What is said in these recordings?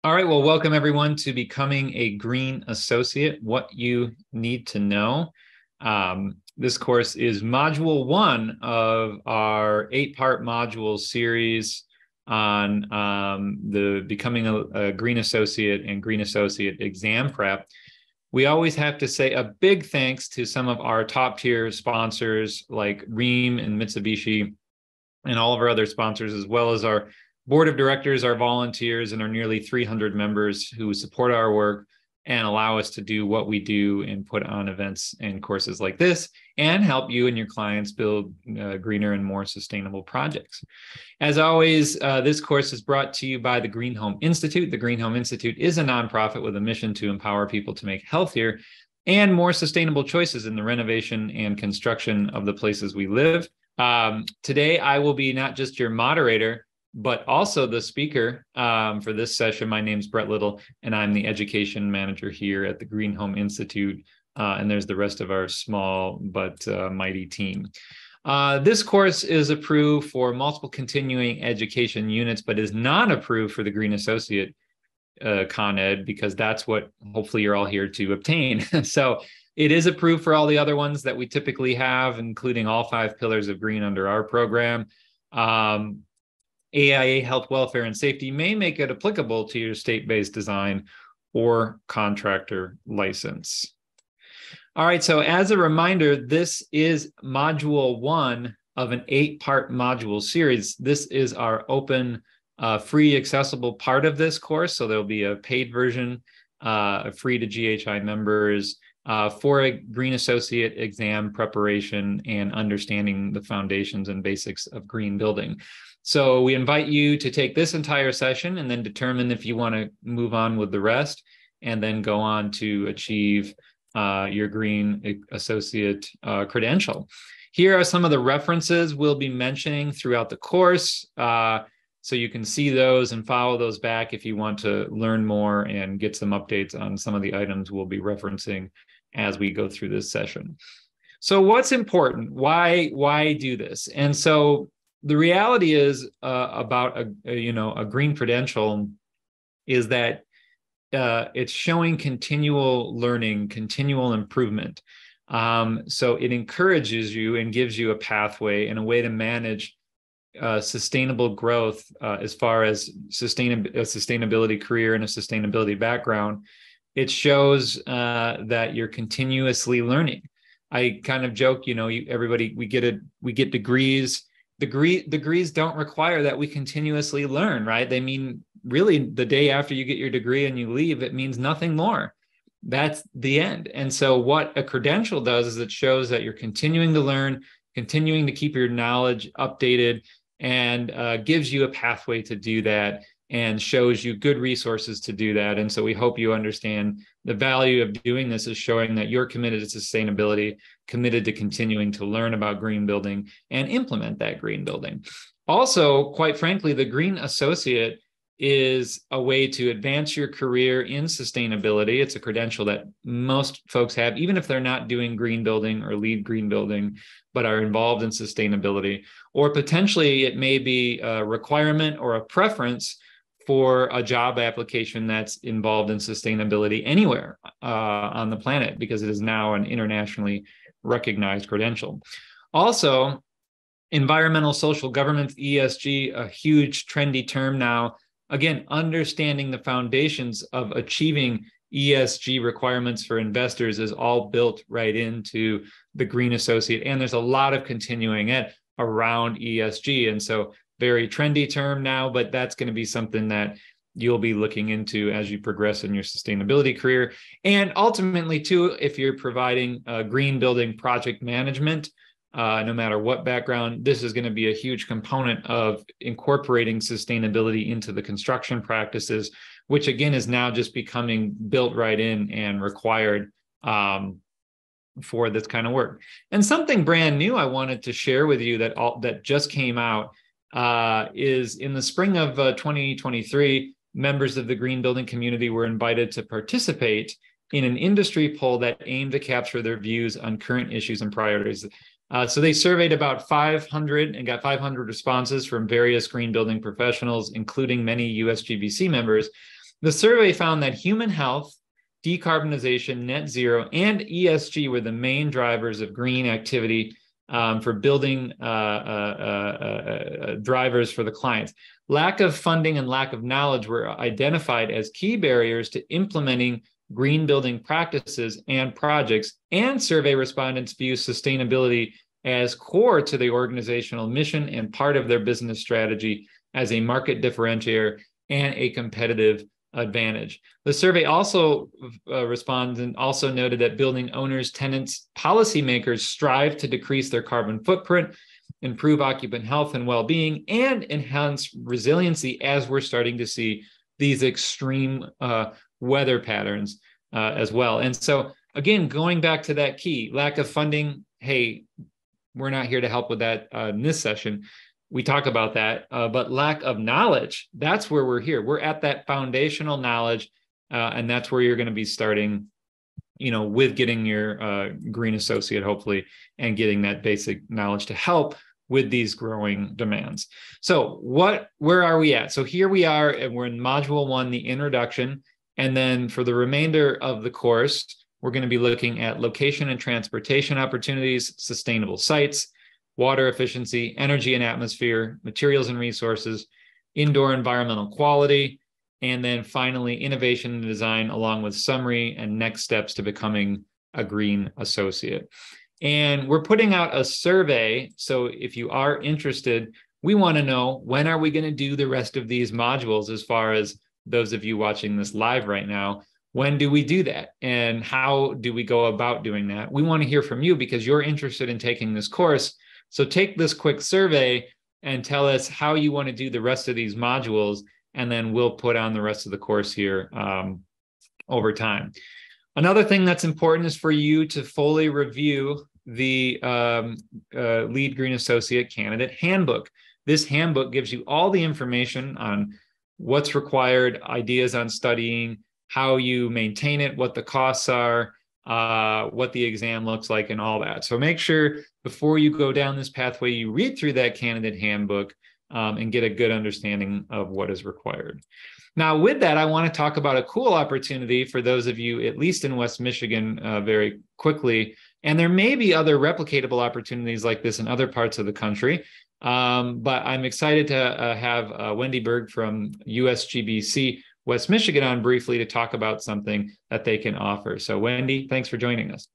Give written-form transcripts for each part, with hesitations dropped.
All right, well, welcome everyone to becoming a Green Associate, what you need to know. This course is module one of our 8-part module series on the becoming a Green Associate and Green Associate exam prep. We always have to say a big thanks to some of our top tier sponsors like Rheem and Mitsubishi and all of our other sponsors, as well as our board of directors, our volunteers, and our nearly 300 members who support our work and allow us to do what we do and put on events and courses like this and help you and your clients build greener and more sustainable projects. As always, this course is brought to you by the Green Home Institute. The Green Home Institute is a nonprofit with a mission to empower people to make healthier and more sustainable choices in the renovation and construction of the places we live. Today, I will be not just your moderator, but also the speaker for this session. My name's Brett Little, and I'm the education manager here at the Green Home Institute. And there's the rest of our small but mighty team. This course is approved for multiple continuing education units, but is not approved for the Green Associate Con Ed, because that's what hopefully you're all here to obtain. So it is approved for all the other ones that we typically have, including all 5 pillars of green under our program. AIA Health, Welfare, and Safety may make it applicable to your state-based design or contractor license. All right, so as a reminder, this is module 1 of an 8-part module series. This is our open, free, accessible part of this course. So there'll be a paid version, free to GHI members, for a Green Associate exam preparation and understanding the foundations and basics of green building. So we invite you to take this entire session and then determine if you want to move on with the rest and then go on to achieve your Green Associate credential. Here are some of the references we'll be mentioning throughout the course. So you can see those and follow those back if you want to learn more and get some updates on some of the items we'll be referencing as we go through this session. So what's important? Why do this? And so the reality is about a green credential is that it's showing continual learning, continual improvement. So it encourages you and gives you a pathway and a way to manage sustainable growth as far as a sustainability career and a sustainability background. It shows that you're continuously learning. I kind of joke, everybody, we get degrees. Degrees don't require that we continuously learn, right? They mean really the day after you get your degree and you leave, it means nothing more. That's the end. And so what a credential does is it shows that you're continuing to learn, continuing to keep your knowledge updated, and gives you a pathway to do that and shows you good resources to do that. And so we hope you understand the value of doing this is showing that you're committed to sustainability, committed to continuing to learn about green building and implement that green building. Also, quite frankly, the Green Associate is a way to advance your career in sustainability. It's a credential that most folks have, even if they're not doing green building or LEED green building, but are involved in sustainability. Or potentially it may be a requirement or a preference for a job application that's involved in sustainability anywhere on the planet, because it is now an internationally recognized credential. Also, environmental social governance, ESG, a huge trendy term now. Again, understanding the foundations of achieving ESG requirements for investors is all built right into the Green Associate. And there's a lot of continuing ed around ESG. And so very trendy term now, but that's going to be something that you'll be looking into as you progress in your sustainability career. And ultimately, too, if you're providing green building project management, no matter what background, this is going to be a huge component of incorporating sustainability into the construction practices, which again is now just becoming built right in and required for this kind of work. And something brand new I wanted to share with you that just came out is in the spring of 2023, members of the green building community were invited to participate in an industry poll that aimed to capture their views on current issues and priorities. So they surveyed about 500 and got 500 responses from various green building professionals, including many USGBC members. The survey found that human health, decarbonization, net zero, and ESG were the main drivers of green activity for building drivers for the clients. Lack of funding and lack of knowledge were identified as key barriers to implementing green building practices and projects, and survey respondents view sustainability as core to the organizational mission and part of their business strategy as a market differentiator and a competitive advantage. The survey also responds and also noted that building owners, tenants, policymakers strive to decrease their carbon footprint, improve occupant health and well-being, and enhance resiliency as we're starting to see these extreme weather patterns as well. And so, again, going back to that key, lack of funding, hey, we're not here to help with that in this session. We talk about that, but lack of knowledge, that's where we're here. We're at that foundational knowledge, and that's where you're going to be starting, with getting your green associate, hopefully, and getting that basic knowledge to help with these growing demands. So where are we at? So here we are, and we're in module 1, the introduction. And then for the remainder of the course, we're going to be looking at location and transportation opportunities, sustainable sites, water efficiency, energy and atmosphere, materials and resources, indoor environmental quality, and then finally innovation and design, along with summary and next steps to becoming a green associate. And we're putting out a survey. So if you are interested, we want to know, when are we going to do the rest of these modules? As far as those of you watching this live right now, when do we do that? And how do we go about doing that? We want to hear from you because you're interested in taking this course. So take this quick survey and tell us how you want to do the rest of these modules, and then we'll put on the rest of the course here over time. Another thing that's important is for you to fully review the LEED Green Associate Candidate Handbook. This handbook gives you all the information on what's required, ideas on studying, how you maintain it, what the costs are, what the exam looks like, and all that. So make sure before you go down this pathway, you read through that candidate handbook and get a good understanding of what is required. Now, with that, I want to talk about a cool opportunity for those of you, at least in West Michigan, very quickly. And there may be other replicatable opportunities like this in other parts of the country. But I'm excited to have Wendy Berg from USGBC West Michigan on briefly to talk about something that they can offer. So Wendy, thanks for joining us.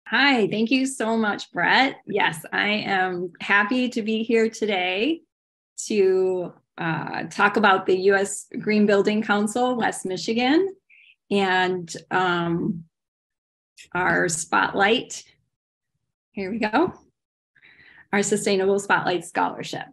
Hi, thank you so much, Brett. Yes, I am happy to be here today to talk about the U.S. Green Building Council, West Michigan, and our spotlight. Here we go. Our Sustainable Spotlight Scholarship.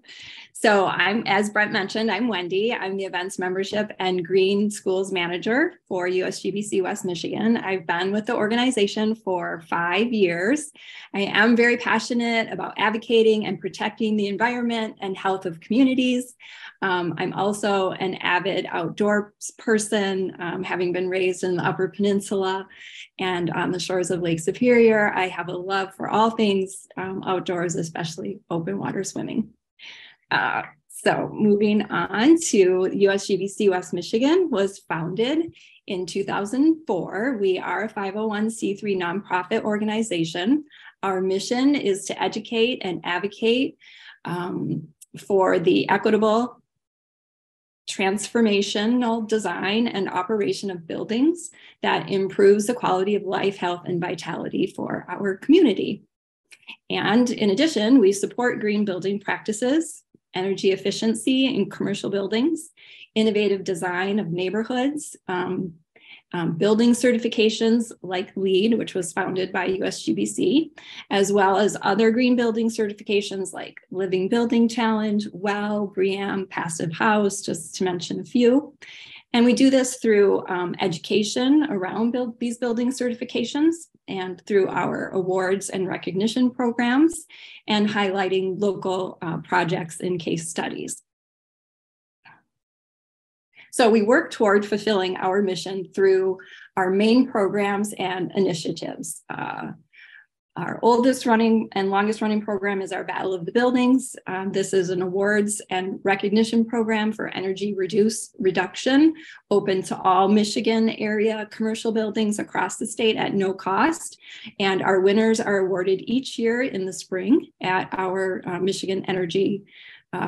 So as Brett mentioned, I'm Wendy. I'm the Events Membership and Green Schools Manager for USGBC West Michigan. I've been with the organization for 5 years. I am very passionate about advocating and protecting the environment and health of communities. I'm also an avid outdoors person, having been raised in the Upper Peninsula and on the shores of Lake Superior. I have a love for all things outdoors, especially open water swimming. So moving on to USGBC West Michigan was founded in 2004. We are a 501c3 nonprofit organization. Our mission is to educate and advocate for the equitable transformational design and operation of buildings that improves the quality of life, health, and vitality for our community. And in addition, we support green building practices, energy efficiency in commercial buildings, innovative design of neighborhoods, building certifications like LEED, which was founded by USGBC, as well as other green building certifications like Living Building Challenge, WELL, BREEAM, Passive House, just to mention a few. And we do this through education around these building certifications and through our awards and recognition programs and highlighting local projects and case studies. So we work toward fulfilling our mission through our main programs and initiatives. Our oldest running and longest running program is our Battle of the Buildings. This is an awards and recognition program for energy reduction, open to all Michigan area commercial buildings across the state at no cost. And our winners are awarded each year in the spring at our Michigan Energy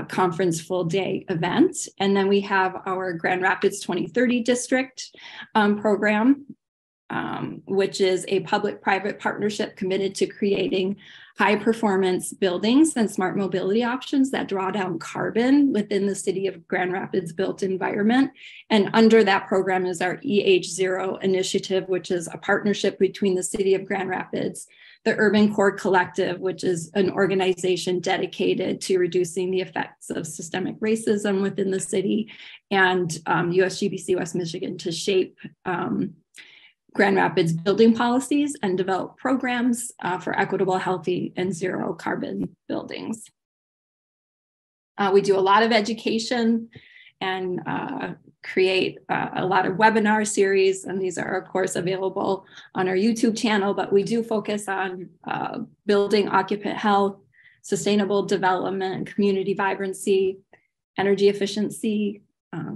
Conference full day event. And then we have our Grand Rapids 2030 District program, which is a public-private partnership committed to creating high-performance buildings and smart mobility options that draw down carbon within the city of Grand Rapids built environment. And under that program is our EH0 initiative, which is a partnership between the city of Grand Rapids, the Urban Core Collective, which is an organization dedicated to reducing the effects of systemic racism within the city, and USGBC West Michigan to shape Grand Rapids building policies and develop programs for equitable, healthy, and zero carbon buildings. We do a lot of education and create a lot of webinar series, and these are of course available on our YouTube channel, but we do focus on building occupant health, sustainable development, community vibrancy, energy efficiency,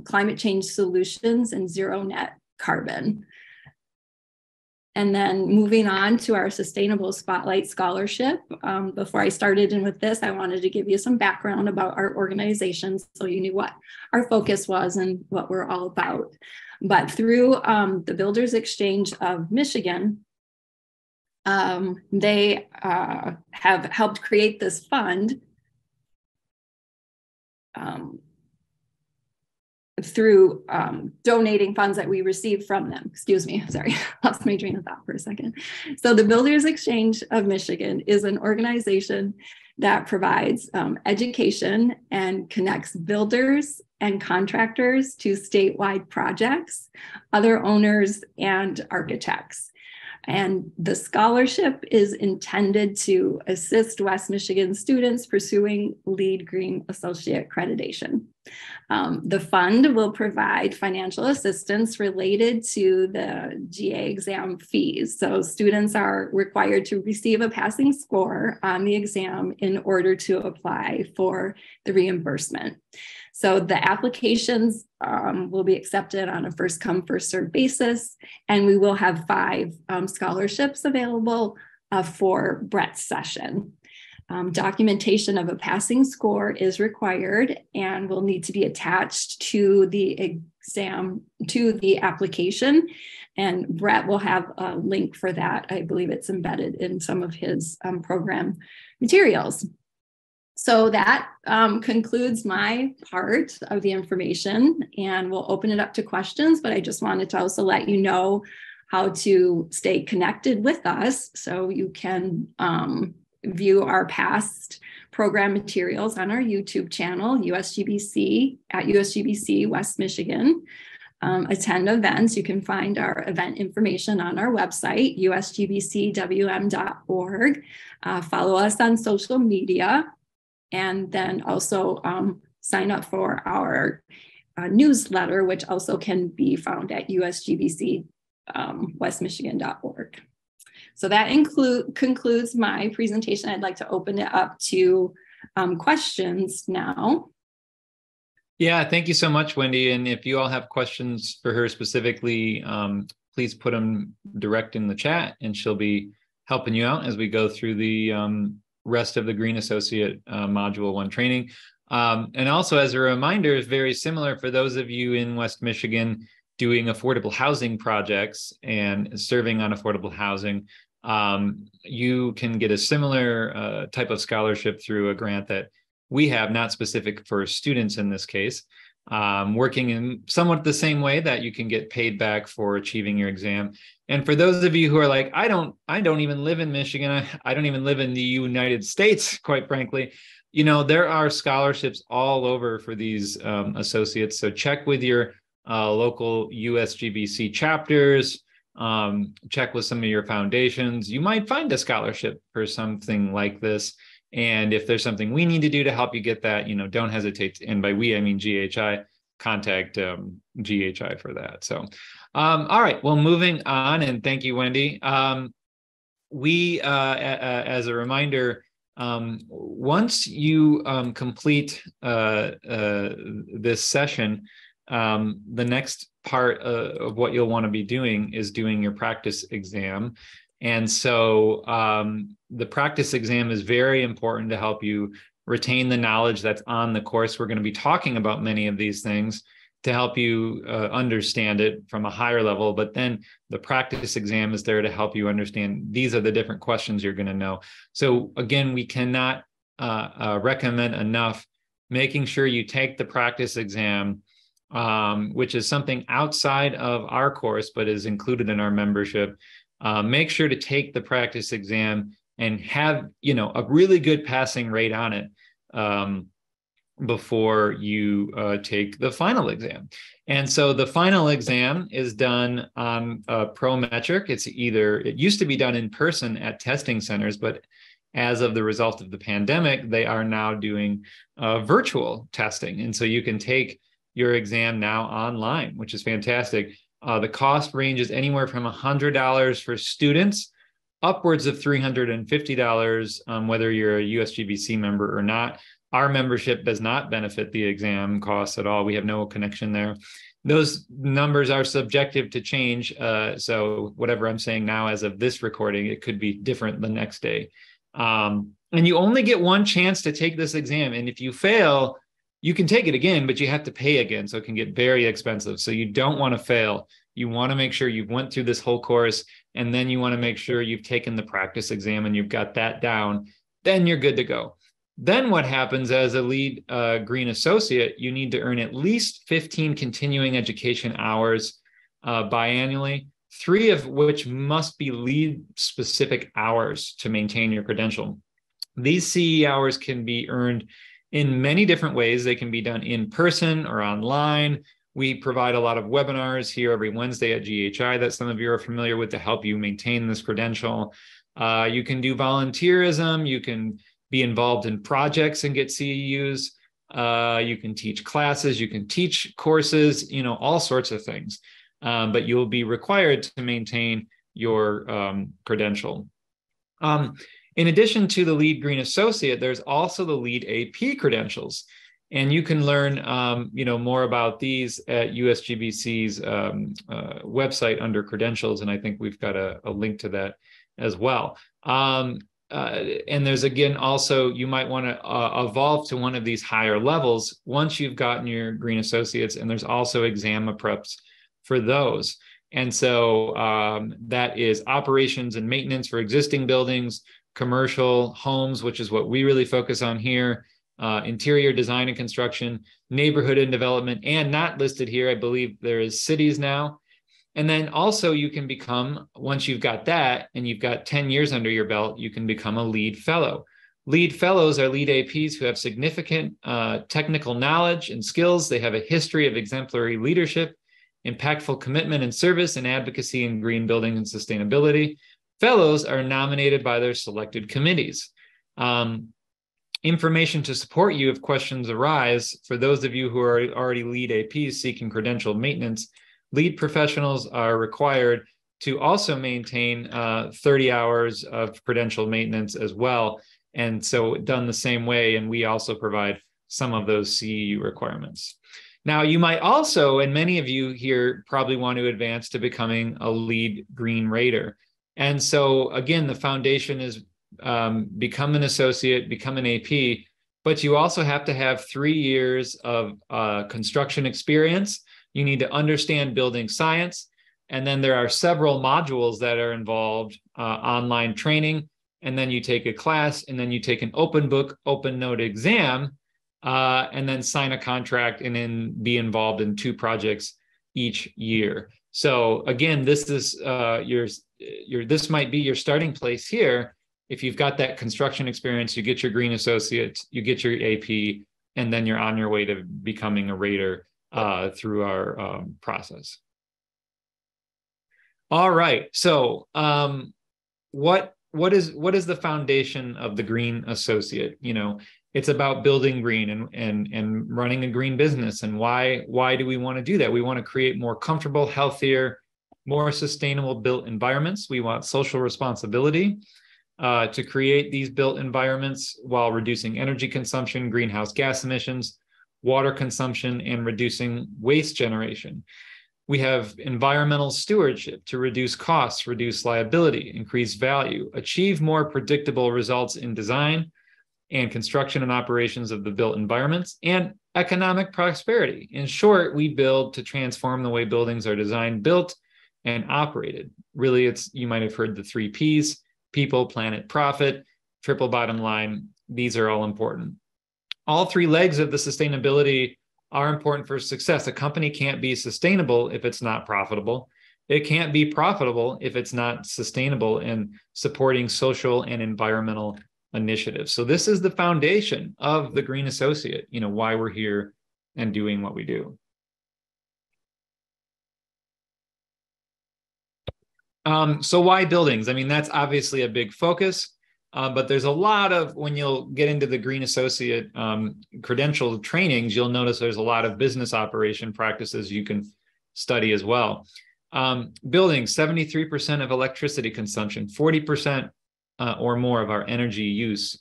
climate change solutions, and zero net carbon. And then moving on to our Sustainable Spotlight Scholarship. Before I started in with this, I wanted to give you some background about our organization so you knew what our focus was and what we're all about. But through the Builders Exchange of Michigan, they have helped create this fund through donating funds that we received from them. Excuse me, sorry, lost my train of thought for a second. So the Builders Exchange of Michigan is an organization that provides education and connects builders and contractors to statewide projects, other owners, and architects. And the scholarship is intended to assist West Michigan students pursuing LEED Green Associate accreditation. The fund will provide financial assistance related to the GA exam fees. So students are required to receive a passing score on the exam in order to apply for the reimbursement. So the applications will be accepted on a first come, first served basis, and we will have 5 scholarships available for Brett's session. Documentation of a passing score is required and will need to be attached to the exam, to the application. And Brett will have a link for that. I believe it's embedded in some of his program materials. So that concludes my part of the information, and we'll open it up to questions, but I just wanted to also let you know how to stay connected with us so you can view our past program materials on our YouTube channel, USGBC, at USGBC West Michigan. Attend events. You can find our event information on our website, usgbcwm.org. Follow us on social media, and then also sign up for our newsletter, which also can be found at usgbcwestmichigan.org. So that concludes my presentation. I'd like to open it up to questions now. Yeah, thank you so much, Wendy. And if you all have questions for her specifically, please put them direct in the chat, and she'll be helping you out as we go through the rest of the Green Associate Module 1 training. And also, as a reminder, is very similar for those of you in West Michigan doing affordable housing projects and serving on affordable housing. You can get a similar type of scholarship through a grant that we have, not specific for students in this case, working in somewhat the same way that you can get paid back for achieving your exam. And for those of you who are like, I don't even live in Michigan, I don't even live in the United States, quite frankly, you know, there are scholarships all over for these associates. So check with your local USGBC chapters, check with some of your foundations. You might find a scholarship for something like this. And if there's something we need to do to help you get that, you know, don't hesitate. And by we, I mean GHI, contact GHI for that. So, all right, well, moving on, and thank you, Wendy. we, as a reminder, once you complete this session, the next part of what you'll want to be doing is doing your practice exam. And so the practice exam is very important to help you retain the knowledge that's on the course. We're going to be talking about many of these things to help you understand it from a higher level. But then the practice exam is there to help you understand these are the different questions you're going to know. So again, we cannot recommend enough making sure you take the practice exam, which is something outside of our course, but is included in our membership. Make sure to take the practice exam and have, a really good passing rate on it before you take the final exam. And so the final exam is done on Prometric. It used to be done in person at testing centers, but as of the result of the pandemic, they are now doing virtual testing. And so you can take your exam now online, which is fantastic. The cost ranges anywhere from $100 for students, upwards of $350, whether you're a USGBC member or not. Our membership does not benefit the exam costs at all. We have no connection there. Those numbers are subjective to change. So whatever I'm saying now as of this recording, it could be different the next day. And you only get one chance to take this exam. And if you fail, you can take it again, but you have to pay again. So it can get very expensive. So you don't want to fail. You want to make sure you've went through this whole course, and then you want to make sure you've taken the practice exam and you've got that down. Then you're good to go. Then what happens as a LEED Green Associate, you need to earn at least 15 continuing education hours biannually, 3 of which must be LEED specific hours to maintain your credential. These CE hours can be earned in many different ways. They can be done in person or online. We provide a lot of webinars here every Wednesday at GHI that some of you are familiar with to help you maintain this credential. You can do volunteerism. You can be involved in projects and get CEUs. You can teach classes. You can teach courses, all sorts of things. But you'll be required to maintain your credential. In addition to the LEED Green Associate, there's also the LEED AP credentials. And you can learn, more about these at USGBC's website under credentials. And I think we've got a link to that as well. And there's, again, also, you might want to evolve to one of these higher levels once you've gotten your Green Associates. And there's also exam preps for those. And so that is operations and maintenance for existing buildings, commercial, homes, which is what we really focus on here, interior design and construction, neighborhood and development, and not listed here, I believe there is cities now. And then also you can become, once you've got that and you've got 10 years under your belt, you can become a LEED Fellow. LEED Fellows are LEED APs who have significant technical knowledge and skills. They have a history of exemplary leadership, impactful commitment and service, and advocacy in green building and sustainability. Fellows are nominated by their selected committees. Information to support you if questions arise. For those of you who are already LEED APs seeking credential maintenance, LEED professionals are required to also maintain 30 hours of credential maintenance as well. And so done the same way. And we also provide some of those CEU requirements. Now, you might also, and many of you here probably want to advance to becoming a LEED Green Rater. And so again, the foundation is become an associate, become an AP, but you also have to have 3 years of construction experience. You need to understand building science. And then there are several modules that are involved, online training. And then you take a class, and then you take an open book, open note exam, and then sign a contract and then be involved in 2 projects each year. So again, this is this might be your starting place here. If you've got that construction experience, you get your Green Associate, you get your AP, and then you're on your way to becoming a rater through our process. All right. So what is the foundation of the Green Associate? It's about building green and running a green business. And why do we want to do that? We want to create more comfortable, healthier, more sustainable built environments. We want social responsibility to create these built environments while reducing energy consumption, greenhouse gas emissions, water consumption, and reducing waste generation. We have environmental stewardship to reduce costs, reduce liability, increase value, achieve more predictable results in design and construction and operations of the built environments, and economic prosperity. In short, we build to transform the way buildings are designed, built, and operated. Really, you might have heard the 3 Ps: people, planet, profit, triple bottom line. These are all important. All 3 legs of the sustainability are important for success. A company can't be sustainable if it's not profitable. It can't be profitable if it's not sustainable and supporting social and environmental initiatives. So this is the foundation of the Green Associate, why we're here and doing what we do. So why buildings? I mean, that's obviously a big focus. But there's a lot of, when you'll get into the Green Associate credential trainings, you'll notice there's a lot of business operation practices you can study as well. Buildings, 73% of electricity consumption, 40% or more of our energy use,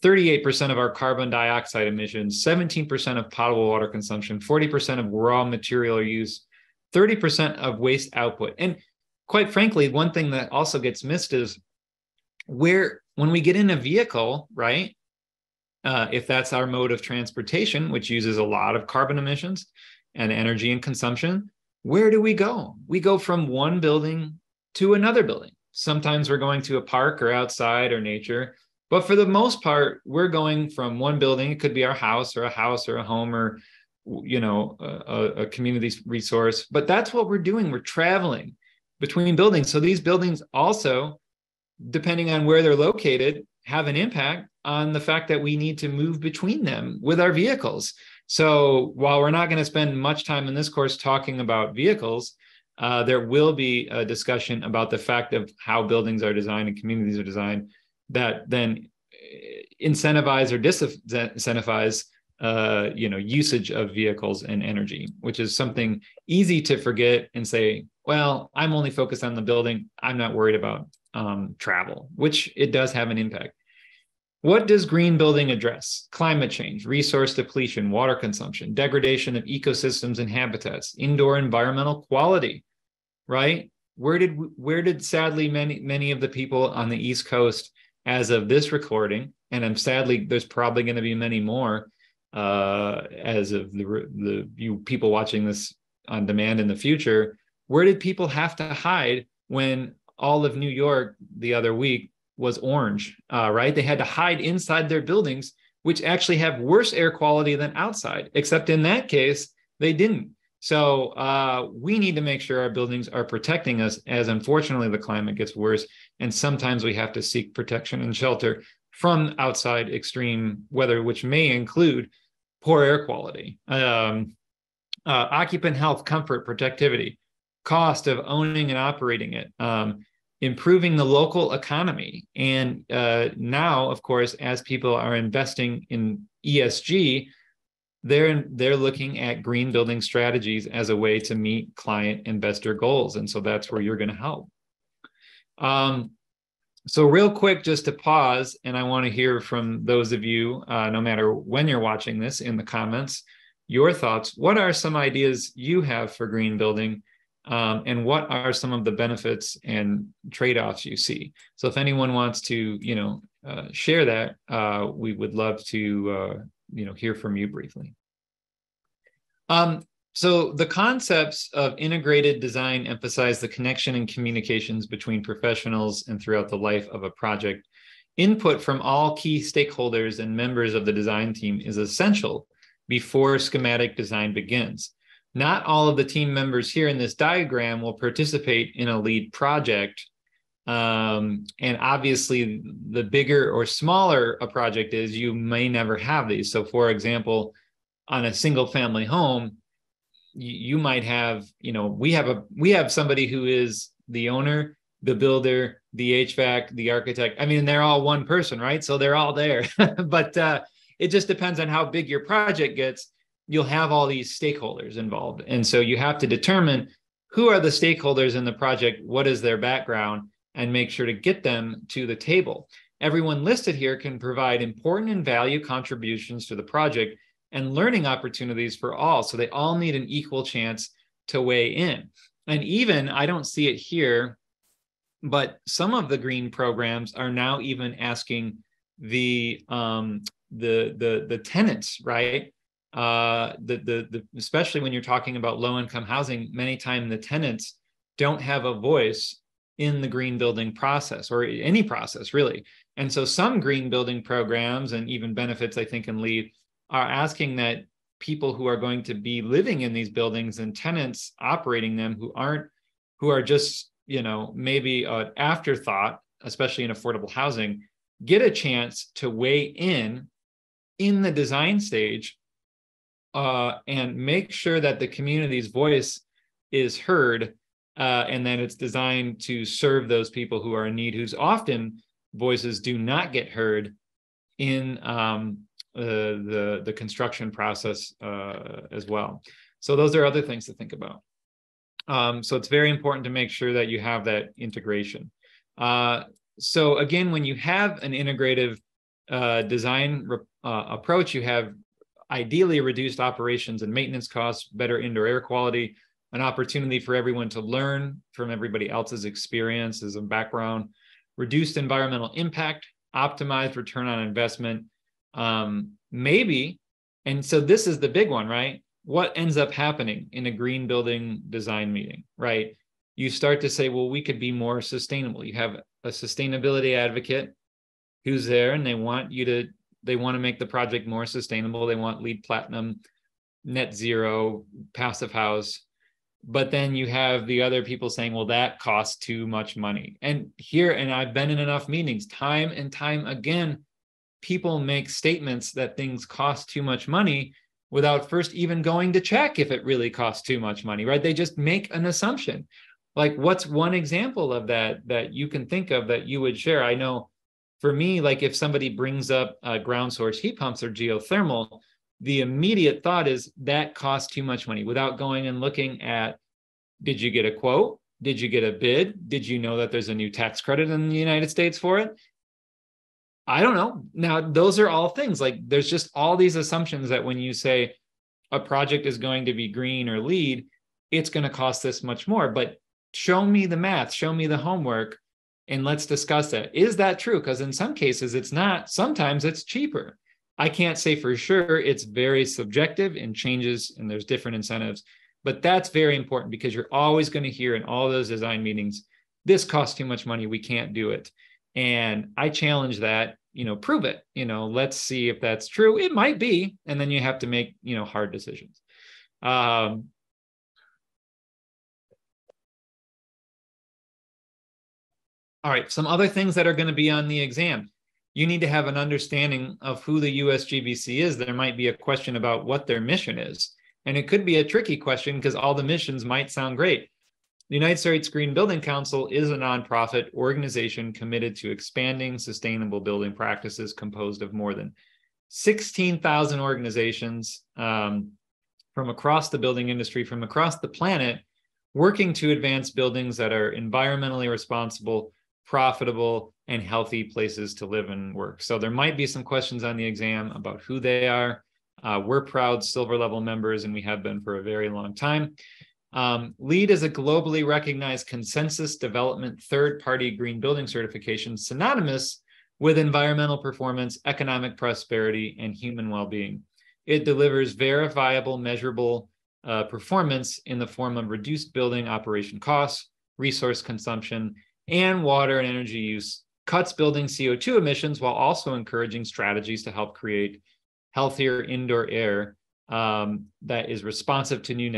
38% of our carbon dioxide emissions, 17% of potable water consumption, 40% of raw material use, 30% of waste output. And quite frankly, one thing that also gets missed is when we get in a vehicle, right? If that's our mode of transportation, which uses a lot of carbon emissions and energy and consumption, where do we go? We go from one building to another building. Sometimes we're going to a park or outside or nature, but for the most part, we're going from one building. It could be our house or a home or, a community resource, but that's what we're doing. We're traveling between buildings. So these buildings also, depending on where they're located, have an impact on the fact that we need to move between them with our vehicles. So while we're not going to spend much time in this course talking about vehicles, there will be a discussion about the fact of how buildings are designed and communities are designed that then incentivize or disincentivize usage of vehicles and energy, which is something easy to forget and say, well, I'm only focused on the building. I'm not worried about travel, which it does have an impact. What does green building address? Climate change, resource depletion, water consumption, degradation of ecosystems and habitats, indoor environmental quality, right? Where did sadly many of the people on the East Coast as of this recording, and I'm sadly there's probably going to be many more as of the people watching this on demand in the future, where did people have to hide when all of New York the other week was orange, right? They had to hide inside their buildings, which actually have worse air quality than outside, except in that case, they didn't. So we need to make sure our buildings are protecting us as unfortunately the climate gets worse. And sometimes we have to seek protection and shelter from outside extreme weather, which may include poor air quality, occupant health, comfort, protectivity, cost of owning and operating it, improving the local economy. And now, of course, as people are investing in ESG, they're looking at green building strategies as a way to meet client investor goals. And so that's where you're going to help. So real quick, just to pause, and I want to hear from those of you, no matter when you're watching this, in the comments, your thoughts. What are some ideas you have for green building? And what are some of the benefits and trade-offs you see? So if anyone wants to, share that, we would love to, hear from you briefly. So the concepts of integrated design emphasize the connection and communications between professionals and throughout the life of a project. Input from all key stakeholders and members of the design team is essential before schematic design begins. Not all of the team members here in this diagram will participate in a LEED project. And obviously, the bigger or smaller a project is, you may never have these. So for example, on a single family home, you might have, we have somebody who is the owner, the builder, the HVAC, the architect. I mean, they're all one person, right? So they're all there. But it just depends on how big your project gets. You'll have all these stakeholders involved. And so you have to determine who are the stakeholders in the project, what is their background, and make sure to get them to the table. Everyone listed here can provide important and value contributions to the project and learning opportunities for all. So they all need an equal chance to weigh in. And even, I don't see it here, but some of the green programs are now even asking the tenants, right? Especially when you're talking about low-income housing, many times the tenants don't have a voice in the green building process or any process really. And so some green building programs and even benefits, I think, in LEED are asking that people who are going to be living in these buildings and tenants operating them who are just, maybe an afterthought, especially in affordable housing, get a chance to weigh in the design stage and make sure that the community's voice is heard and that it's designed to serve those people who are in need, whose often voices do not get heard in the construction process as well. So those are other things to think about. So it's very important to make sure that you have that integration. So again, when you have an integrative design approach, you have ideally reduced operations and maintenance costs, better indoor air quality, an opportunity for everyone to learn from everybody else's experiences and background, reduced environmental impact, optimized return on investment, maybe. And so this is the big one, right? What ends up happening in a green building design meeting, right? You start to say, well, we could be more sustainable. You have a sustainability advocate who's there and they want to make the project more sustainable. They want LEED Platinum, net zero, passive house. But then you have the other people saying, well, that costs too much money. And I've been in enough meetings, time and time again, people make statements that things cost too much money without first even going to check if it really costs too much money, right? They just make an assumption. Like, what's one example of that you can think of that you would share? I know for me, like if somebody brings up ground source heat pumps or geothermal, the immediate thought is that costs too much money without going and looking at, did you get a quote? Did you get a bid? Did you know that there's a new tax credit in the United States for it? I don't know. Now, those are all things like there's just all these assumptions that when you say a project is going to be green or LEED, it's going to cost this much more. But show me the math, show me the homework, and let's discuss that. Is that true? Because in some cases it's not. Sometimes it's cheaper. I can't say for sure. It's very subjective and changes, and there's different incentives. But that's very important because you're always going to hear in all those design meetings, this costs too much money, we can't do it. And I challenge that, prove it, let's see if that's true. It might be, and then you have to make, hard decisions. All right, some other things that are going to be on the exam. You need to have an understanding of who the USGBC is. There might be a question about what their mission is. And it could be a tricky question because all the missions might sound great. The United States Green Building Council is a nonprofit organization committed to expanding sustainable building practices, composed of more than 16,000 organizations from across the building industry, from across the planet, working to advance buildings that are environmentally responsible, profitable, and healthy places to live and work. So there might be some questions on the exam about who they are. We're proud silver level members, and we have been for a very long time. LEED is a globally recognized consensus development third-party green building certification synonymous with environmental performance, economic prosperity, and human well-being. It delivers verifiable, measurable performance in the form of reduced building operation costs, resource consumption, and water and energy use, cuts building CO2 emissions while also encouraging strategies to help create healthier indoor air that is responsive to new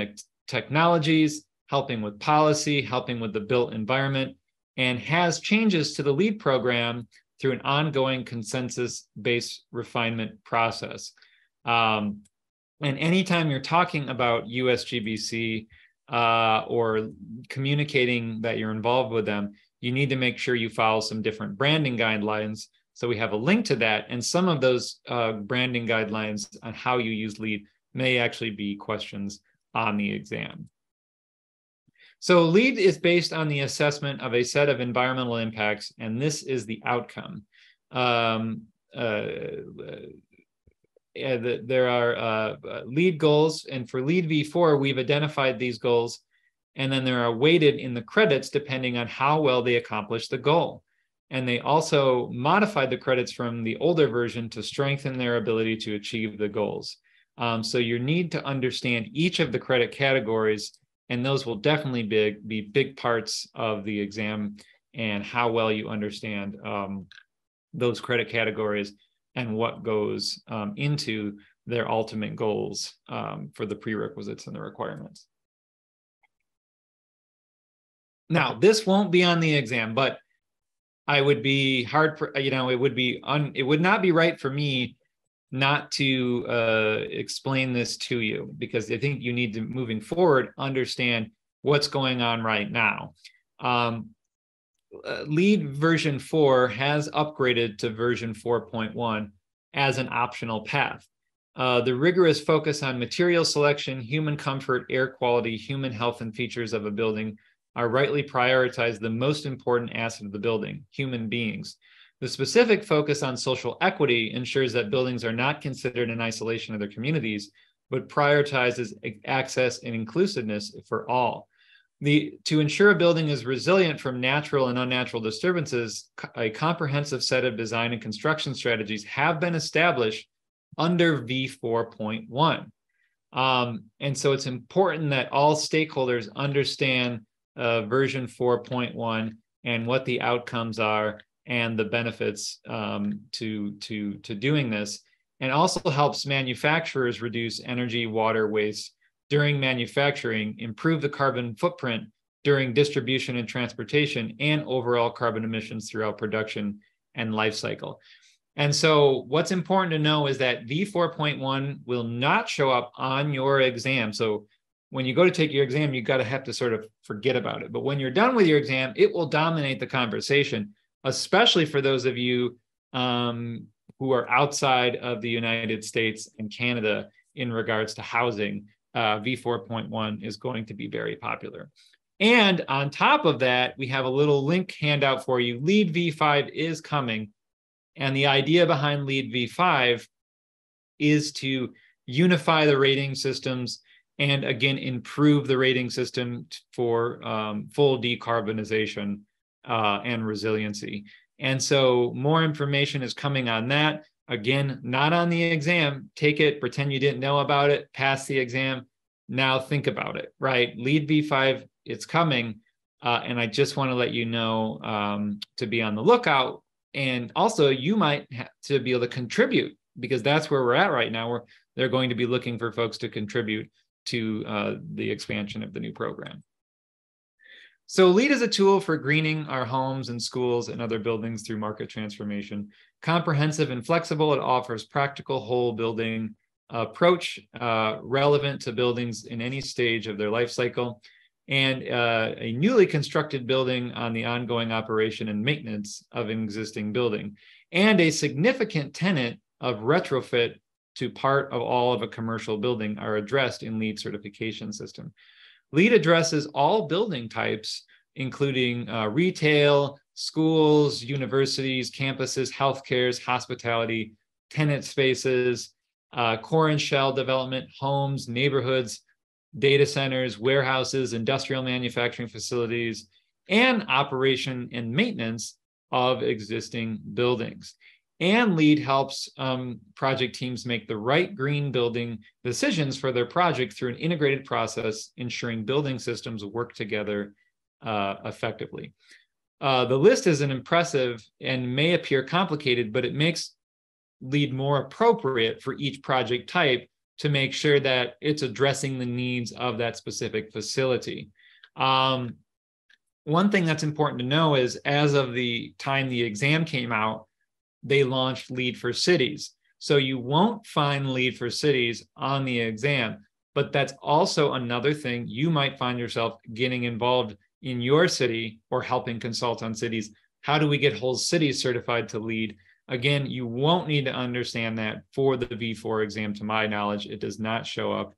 technologies, helping with policy, helping with the built environment, and has changes to the LEED program through an ongoing consensus-based refinement process. And anytime you're talking about USGBC or communicating that you're involved with them, you need to make sure you follow some different branding guidelines. So we have a link to that. And some of those branding guidelines on how you use LEED may actually be questions on the exam. So LEED is based on the assessment of a set of environmental impacts, and this is the outcome. There are LEED goals, and for LEED V4, we've identified these goals, and then they are weighted in the credits depending on how well they accomplish the goal. And they also modified the credits from the older version to strengthen their ability to achieve the goals. So you need to understand each of the credit categories, and those will definitely be big parts of the exam, and how well you understand those credit categories and what goes into their ultimate goals for the prerequisites and the requirements. Now, this won't be on the exam, but I would be it would not be right for me not to explain this to you, because I think you need to, moving forward, understand what's going on right now. LEED version 4 has upgraded to version 4.1 as an optional path. The rigorous focus on material selection, human comfort, air quality, human health, and features of a building are rightly prioritized the most important asset of the building, human beings. The specific focus on social equity ensures that buildings are not considered in isolation of their communities, but prioritizes access and inclusiveness for all. To ensure a building is resilient from natural and unnatural disturbances, a comprehensive set of design and construction strategies have been established under V4.1. And so it's important that all stakeholders understand version 4.1 and what the outcomes are and the benefits to doing this, and also helps manufacturers reduce energy, water waste during manufacturing, improve the carbon footprint during distribution and transportation, and overall carbon emissions throughout production and life cycle. And so what's important to know is that V4.1 will not show up on your exam. So when you go to take your exam, you have to sort of forget about it. But when you're done with your exam, it will dominate the conversation, especially for those of you who are outside of the United States and Canada in regards to housing. V4.1 is going to be very popular. And on top of that, we have a little link handout for you. LEED V5 is coming. And the idea behind LEED V5 is to unify the rating systems and, again, improve the rating system for full decarbonization and resiliency. And so more information is coming on that. Again, not on the exam. Take it, pretend you didn't know about it, pass the exam. Now think about it, right? LEED V5, it's coming. And I just want to let you know to be on the lookout. And also, you might have to be able to contribute, because that's where we're at right now. They're going to be looking for folks to contribute to the expansion of the new program. So LEED is a tool for greening our homes and schools and other buildings through market transformation. Comprehensive and flexible, it offers practical whole building approach relevant to buildings in any stage of their life cycle, and a newly constructed building on the ongoing operation and maintenance of an existing building, and a significant tenet of retrofit to part of all of a commercial building are addressed in LEED certification system. LEED addresses all building types, including retail, schools, universities, campuses, healthcares, hospitality, tenant spaces, core and shell development, homes, neighborhoods, data centers, warehouses, industrial manufacturing facilities, and operation and maintenance of existing buildings. And LEED helps project teams make the right green building decisions for their project through an integrated process, ensuring building systems work together effectively. The list is impressive and may appear complicated, but it makes LEED more appropriate for each project type to make sure that it's addressing the needs of that specific facility. One thing that's important to know is, as of the time the exam came out, they launched LEED for Cities. So you won't find LEED for Cities on the exam, but that's also another thing you might find yourself getting involved in your city or helping consult on cities. How do we get whole cities certified to LEED? Again, you won't need to understand that for the V4 exam. To my knowledge, it does not show up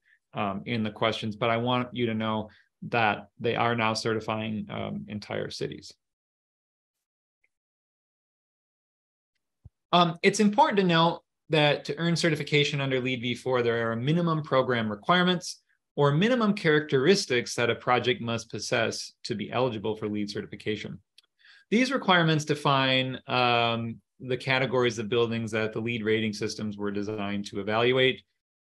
in the questions, but I want you to know that they are now certifying entire cities. It's important to note that to earn certification under LEED v4, there are minimum program requirements or minimum characteristics that a project must possess to be eligible for LEED certification. These requirements define the categories of buildings that the LEED rating systems were designed to evaluate,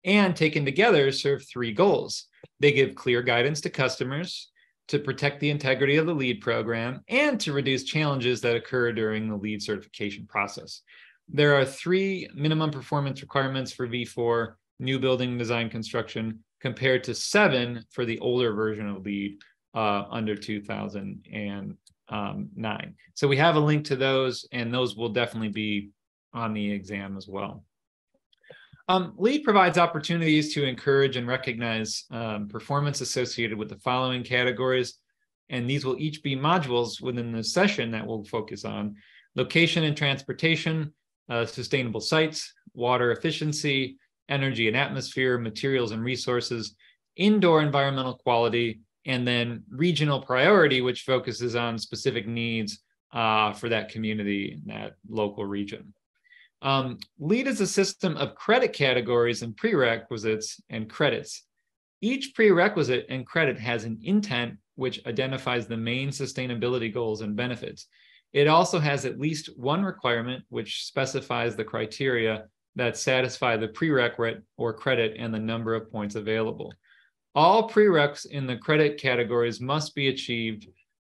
and taken together serve three goals. They give clear guidance to customers, to protect the integrity of the LEED program, and to reduce challenges that occur during the LEED certification process. There are three minimum performance requirements for V4 new building design construction compared to 7 for the older version of LEED under 2009. So we have a link to those, and those will definitely be on the exam as well. LEED provides opportunities to encourage and recognize performance associated with the following categories, and these will each be modules within the session that we'll focus on: location and transportation, sustainable sites, water efficiency, energy and atmosphere, materials and resources, indoor environmental quality, and then regional priority, which focuses on specific needs for that community in that local region. LEED is a system of credit categories and prerequisites and credits. Each prerequisite and credit has an intent which identifies the main sustainability goals and benefits. It also has at least one requirement which specifies the criteria that satisfy the prerequisite or credit and the number of points available. All prereqs in the credit categories must be achieved.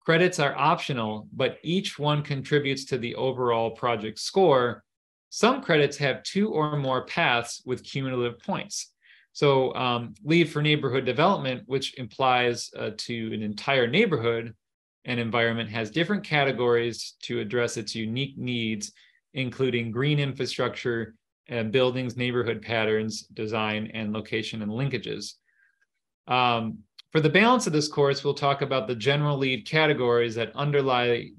Credits are optional, but each one contributes to the overall project score. Some credits have 2 or more paths with cumulative points. So LEED for neighborhood development, which implies to an entire neighborhood and environment, has different categories to address its unique needs, including green infrastructure, buildings, neighborhood patterns, design, and location and linkages. For the balance of this course, we'll talk about the general LEED categories that underlie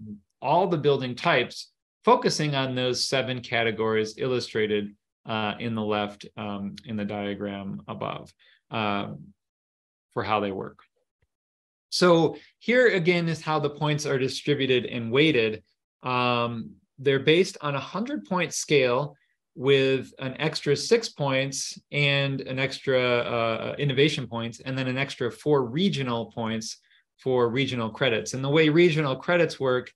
all the building types, focusing on those 7 categories illustrated in the left in the diagram above for how they work. So here again is how the points are distributed and weighted. They're based on a 100-point scale with an extra 6 points and an extra innovation points, and then an extra 4 regional points for regional credits. And the way regional credits work,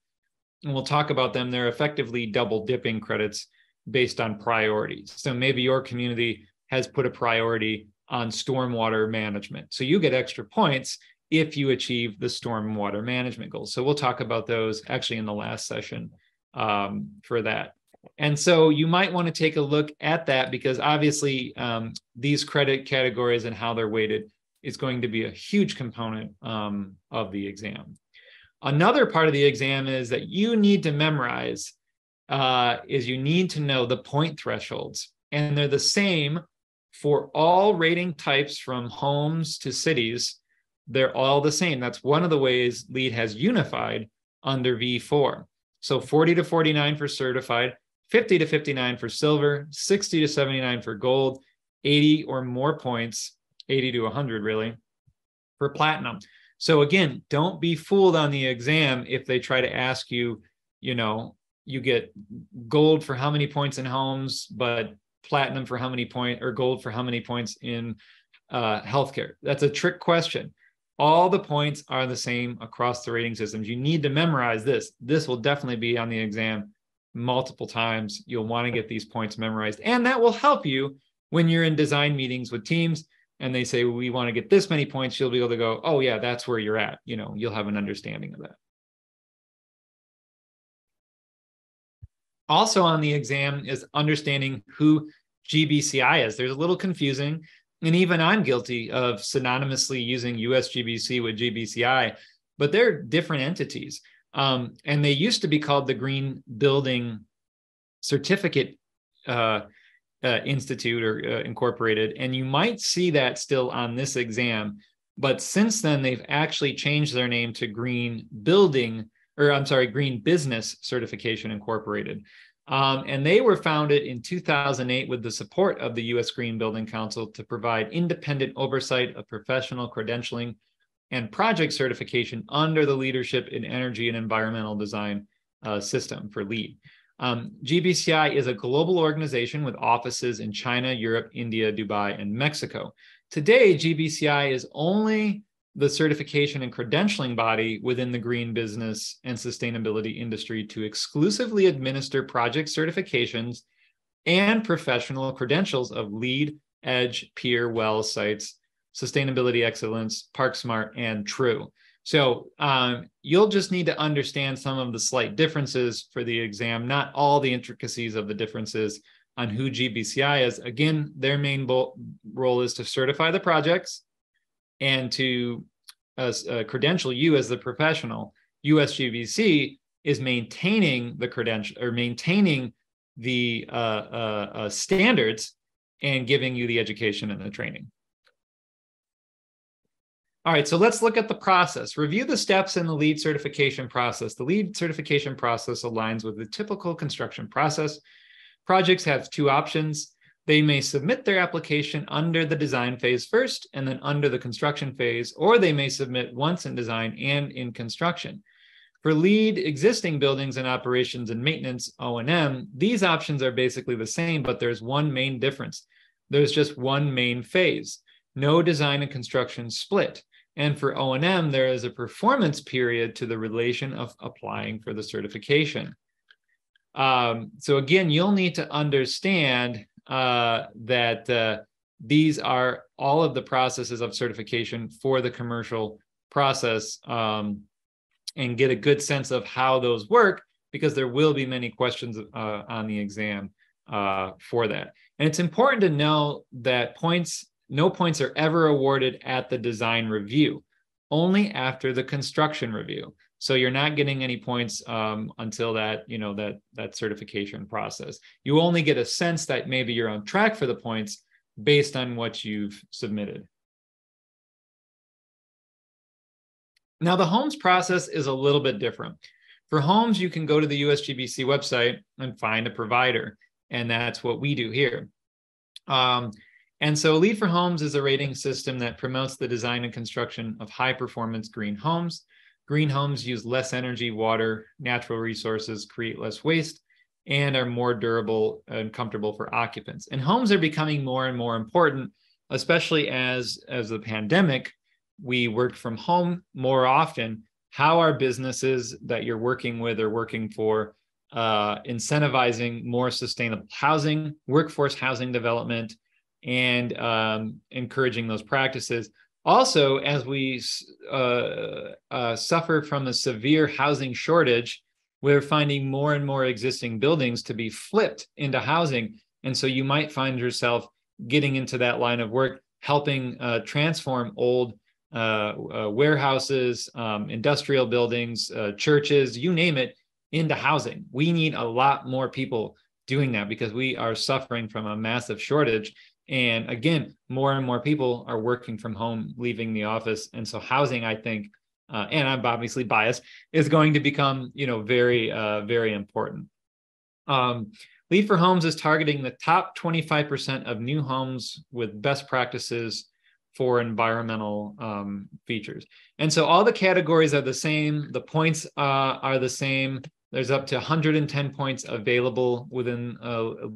and we'll talk about them, they're effectively double dipping credits based on priorities. So maybe your community has put a priority on stormwater management. So you get extra points if you achieve the stormwater management goals. So we'll talk about those actually in the last session for that. And so you might want to take a look at that, because obviously these credit categories and how they're weighted is going to be a huge component of the exam. Another part of the exam is that you need to memorize is you need to know the point thresholds, and they're the same for all rating types from homes to cities. They're all the same. That's one of the ways LEED has unified under V4. So 40 to 49 for certified, 50 to 59 for silver, 60 to 79 for gold, 80 or more points, 80 to 100 really, for platinum. So again, don't be fooled on the exam if they try to ask you, you know, you get gold for how many points in homes, but platinum for how many points, or gold for how many points in healthcare. That's a trick question. All the points are the same across the rating systems. You need to memorize this. This will definitely be on the exam multiple times. You'll want to get these points memorized, and that will help you when you're in design meetings with teams and they say, we want to get this many points. You'll be able to go, oh yeah, that's where you're at. You know, you'll have an understanding of that. Also on the exam is understanding who GBCI is. There's a little confusing, and even I'm guilty of synonymously using USGBC with GBCI, but they're different entities. And they used to be called the Green Building Certificate Institute or Incorporated, and you might see that still on this exam. But since then, they've actually changed their name to Green Business Certification Incorporated. And they were founded in 2008 with the support of the U.S. Green Building Council to provide independent oversight of professional credentialing and project certification under the Leadership in Energy and Environmental Design system for LEED. GBCI is a global organization with offices in China, Europe, India, Dubai, and Mexico. Today, GBCI is only the certification and credentialing body within the green business and sustainability industry to exclusively administer project certifications and professional credentials of LEED, EDGE, Peer, WELL sites, Sustainability Excellence, ParkSmart, and True. So you'll just need to understand some of the slight differences for the exam, not all the intricacies of the differences on who GBCI is. Again, their main role is to certify the projects and to credential you as the professional. USGBC is maintaining the credential or maintaining the standards and giving you the education and the training. All right, so let's look at the process. Review the steps in the LEED certification process. The LEED certification process aligns with the typical construction process. Projects have two options. They may submit their application under the design phase first and then under the construction phase, or they may submit once in design and in construction. For LEED existing buildings and operations and maintenance, O&M, these options are basically the same, but there's one main difference. There's just one main phase, no design and construction split. And for O&M, there is a performance period to the relation of applying for the certification. So again, you'll need to understand that these are all of the processes of certification for the commercial process, and get a good sense of how those work, because there will be many questions on the exam for that. And it's important to know that no points are ever awarded at the design review, only after the construction review. So you're not getting any points until that certification process. You only get a sense that maybe you're on track for the points based on what you've submitted. Now, the homes process is a little bit different. For homes, you can go to the USGBC website and find a provider, and that's what we do here. And so LEED for Homes is a rating system that promotes the design and construction of high-performance green homes. Green homes use less energy, water, natural resources, create less waste, and are more durable and comfortable for occupants. And homes are becoming more and more important, especially as the pandemic, we work from home more often. How are businesses that you're working with or working for incentivizing more sustainable housing, workforce housing development, and encouraging those practices? Also, as we suffer from a severe housing shortage, we're finding more and more existing buildings to be flipped into housing. And so you might find yourself getting into that line of work, helping transform old warehouses, industrial buildings, churches, you name it, into housing. We need a lot more people doing that because we are suffering from a massive shortage. And again, more and more people are working from home, leaving the office. And so housing, I think, and I'm obviously biased, is going to become, very, very important. LEED for Homes is targeting the top 25% of new homes with best practices for environmental features. And so all the categories are the same. The points are the same. There's up to 110 points available within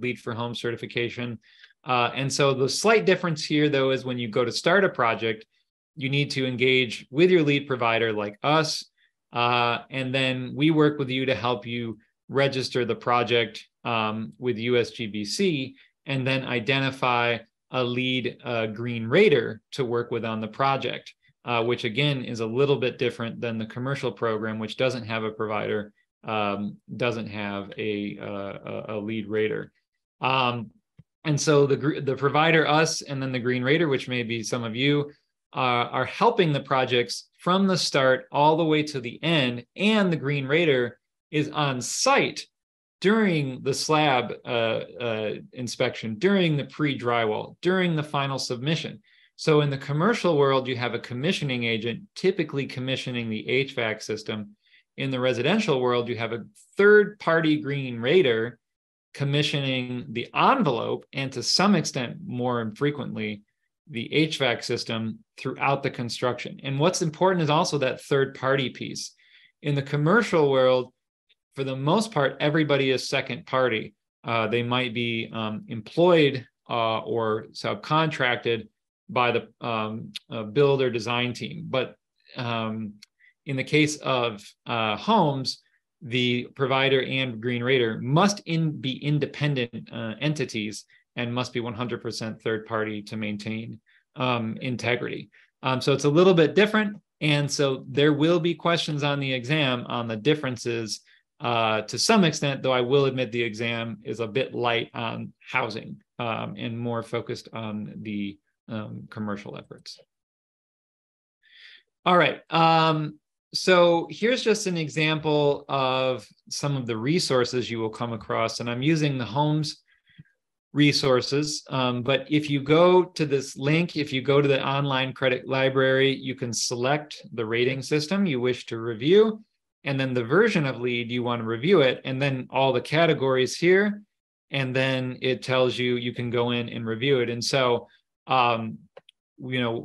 LEED for Homes certification. And so the slight difference here, though, is when you go to start a project, you need to engage with your LEED provider like us. And then we work with you to help you register the project with USGBC, and then identify a LEED green rater to work with on the project, which again is a little bit different than the commercial program, which doesn't have a provider, doesn't have a LEED rater. And so the provider, us, and then the green rater, which may be some of you, are helping the projects from the start all the way to the end. And the green rater is on site during the slab inspection, during the pre-drywall, during the final submission. So in the commercial world, you have a commissioning agent typically commissioning the HVAC system. In the residential world, you have a third-party green rater commissioning the envelope, and to some extent, more frequently, the HVAC system throughout the construction. And what's important is also that third-party piece. In the commercial world, for the most part, everybody is second party. They might be employed or subcontracted by the build or design team. But in the case of homes, the provider and green rater must be independent entities and must be 100% third party to maintain integrity. So it's a little bit different. And so there will be questions on the exam on the differences to some extent, though I will admit the exam is a bit light on housing and more focused on the commercial efforts. All right. So here's just an example of some of the resources you will come across, and I'm using the homes resources. But if you go to this link, if you go to the online credit library, you can select the rating system you wish to review, and then the version of LEED you want to review it, and then all the categories here, and then it tells you you can go in and review it. And so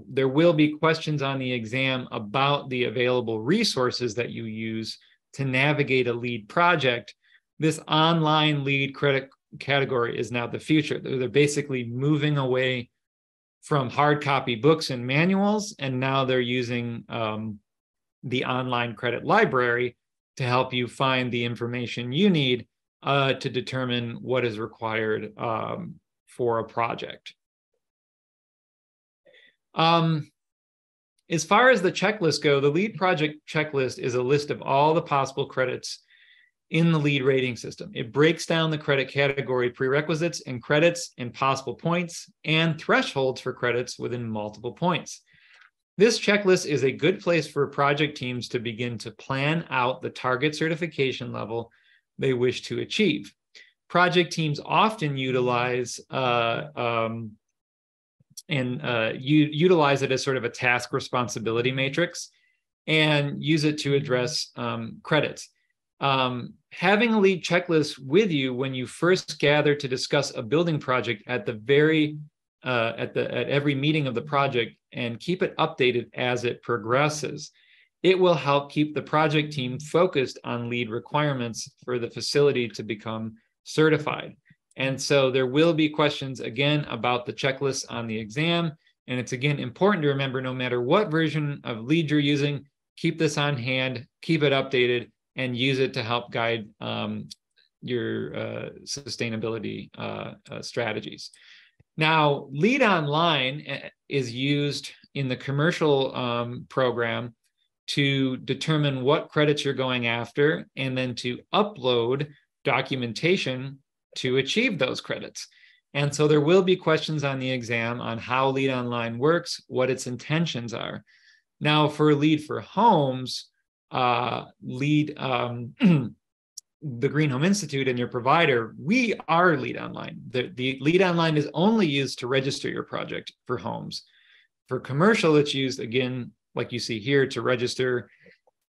there will be questions on the exam about the available resources that you use to navigate a LEED project. This online LEED credit category is now the future. They're basically moving away from hard copy books and manuals, and now they're using the online credit library to help you find the information you need to determine what is required for a project. As far as the checklist go, the LEED project checklist is a list of all the possible credits in the LEED rating system. It breaks down the credit category prerequisites and credits and possible points and thresholds for credits within multiple points. This checklist is a good place for project teams to begin to plan out the target certification level they wish to achieve. Project teams often utilize utilize it as sort of a task responsibility matrix and use it to address credits. Having a LEED checklist with you when you first gather to discuss a building project at every meeting of the project, and keep it updated as it progresses. It will help keep the project team focused on LEED requirements for the facility to become certified. And so there will be questions again about the checklist on the exam. And it's again important to remember, no matter what version of LEED you're using, keep this on hand, keep it updated, and use it to help guide your sustainability strategies. Now, LEED Online is used in the commercial program to determine what credits you're going after, and then to upload documentation to achieve those credits. And so there will be questions on the exam on how LEED Online works, what its intentions are. Now, for LEED for Homes, LEED, the Green Home Institute and your provider, we are LEED Online. The LEED Online is only used to register your project for homes. For commercial, it's used, again, like you see here, to register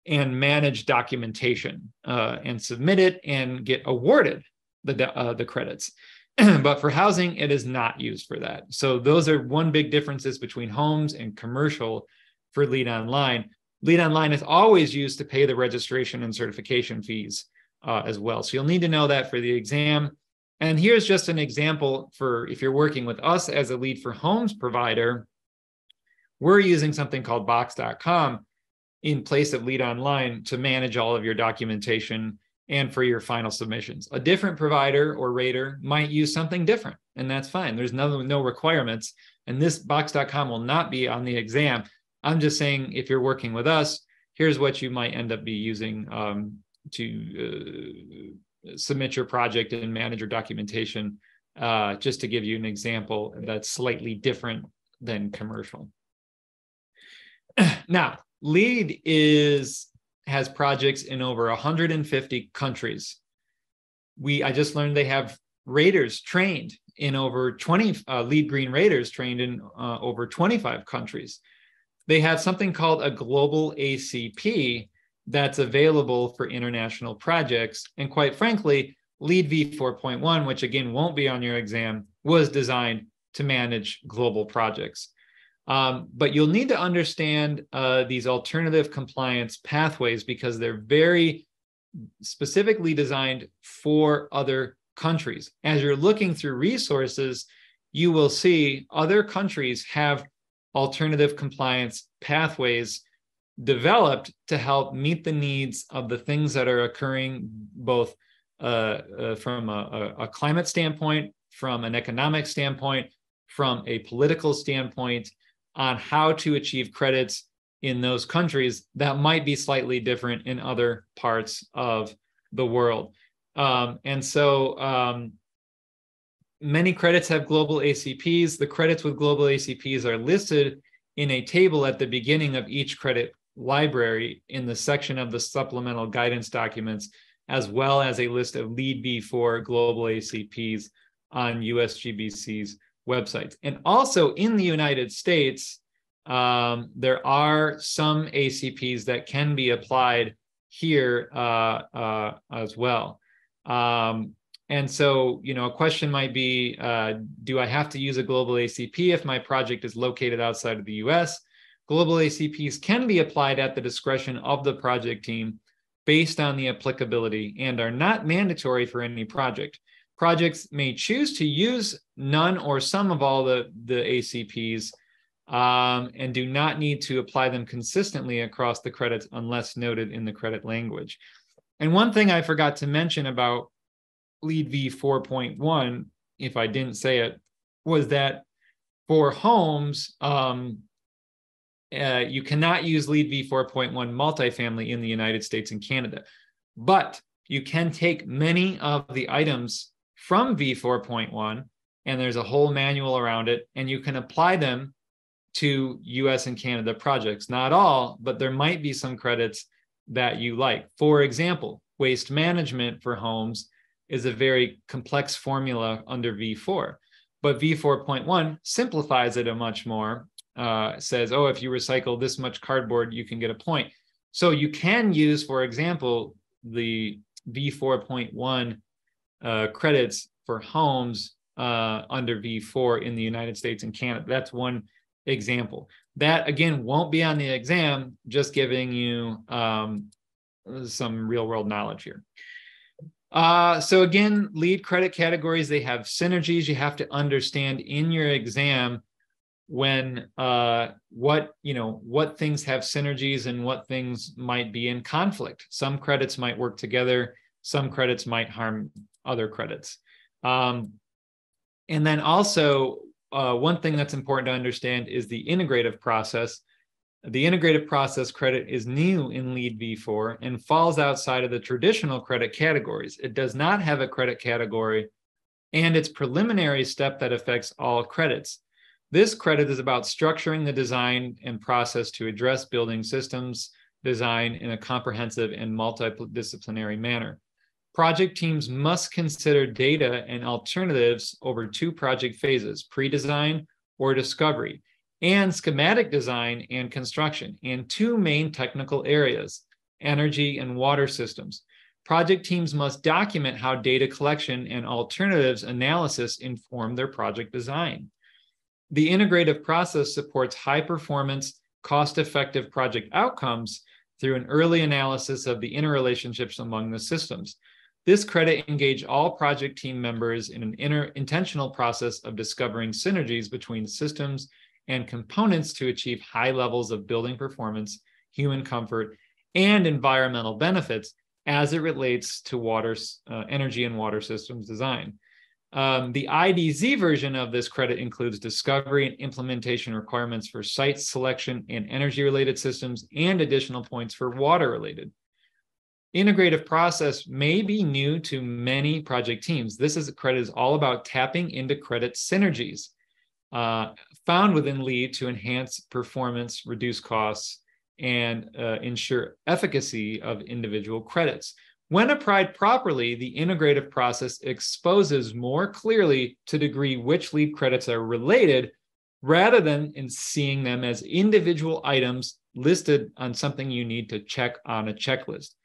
and manage documentation and submit it and get awarded the credits. But for housing, it is not used for that. So those are one big differences between homes and commercial for LEED Online. LEED Online is always used to pay the registration and certification fees as well. So you'll need to know that for the exam. And here's just an example for if you're working with us as a LEED for Homes provider. We're using something called box.com in place of LEED Online to manage all of your documentation and for your final submissions. A different provider or rater might use something different, and that's fine. There's no requirements, and this box.com will not be on the exam. I'm just saying, if you're working with us, here's what you might end up be using to submit your project and manage your documentation, just to give you an example that's slightly different than commercial. Now, LEED has projects in over 150 countries. I just learned they have raters trained in over 20, LEED Green raters trained in over 25 countries. They have something called a global ACP that's available for international projects. And quite frankly, LEED v4.1, which again won't be on your exam, was designed to manage global projects. But you'll need to understand these alternative compliance pathways because they're very specifically designed for other countries. As you're looking through resources, you will see other countries have alternative compliance pathways developed to help meet the needs of the things that are occurring both from a climate standpoint, from an economic standpoint, from a political standpoint, on how to achieve credits in those countries that might be slightly different in other parts of the world. And so many credits have global ACPs. The credits with global ACPs are listed in a table at the beginning of each credit library in the section of the supplemental guidance documents, as well as a list of LEED v4 global ACPs on USGBC's websites. And also in the United States, there are some ACPs that can be applied here as well. And so, a question might be, do I have to use a global ACP if my project is located outside of the US? Global ACPs can be applied at the discretion of the project team based on the applicability and are not mandatory for any project. Projects may choose to use none or some of all the ACPs and do not need to apply them consistently across the credits unless noted in the credit language. And one thing I forgot to mention about LEED v 4.1, if I didn't say it, was that for homes, you cannot use LEED v 4.1 multifamily in the United States and Canada, but you can take many of the items from v 4.1, and there's a whole manual around it, and you can apply them to US and Canada projects. Not all, but there might be some credits that you like. For example, waste management for homes is a very complex formula under V4, but V4.1 simplifies it a much more, says, oh, if you recycle this much cardboard, you can get a point. So you can use, for example, the V4.1 credits for homes under V4 in the United States and Canada. That's one example. That, again, won't be on the exam, just giving you some real world knowledge here. So again, LEED credit categories, they have synergies. You have to understand in your exam when what things have synergies and what things might be in conflict. Some credits might work together. Some credits might harm other credits. And then also, one thing that's important to understand is the integrative process. The integrative process credit is new in LEED v4 and falls outside of the traditional credit categories. It does not have a credit category, and it's a preliminary step that affects all credits. This credit is about structuring the design and process to address building systems design in a comprehensive and multidisciplinary manner. Project teams must consider data and alternatives over 2 project phases, pre-design or discovery, and schematic design and construction, and 2 main technical areas, energy and water systems. Project teams must document how data collection and alternatives analysis inform their project design. The integrative process supports high-performance, cost-effective project outcomes through an early analysis of the interrelationships among the systems. This credit engages all project team members in an intentional process of discovering synergies between systems and components to achieve high levels of building performance, human comfort, and environmental benefits as it relates to water, energy and water systems design. The IDZ version of this credit includes discovery and implementation requirements for site selection and energy-related systems and additional points for water-related. Integrative process may be new to many project teams. This credit is all about tapping into credit synergies found within LEED to enhance performance, reduce costs, and ensure efficacy of individual credits. When applied properly, the integrative process exposes more clearly to degree which LEED credits are related rather than in seeing them as individual items listed on something you need to check on a checklist.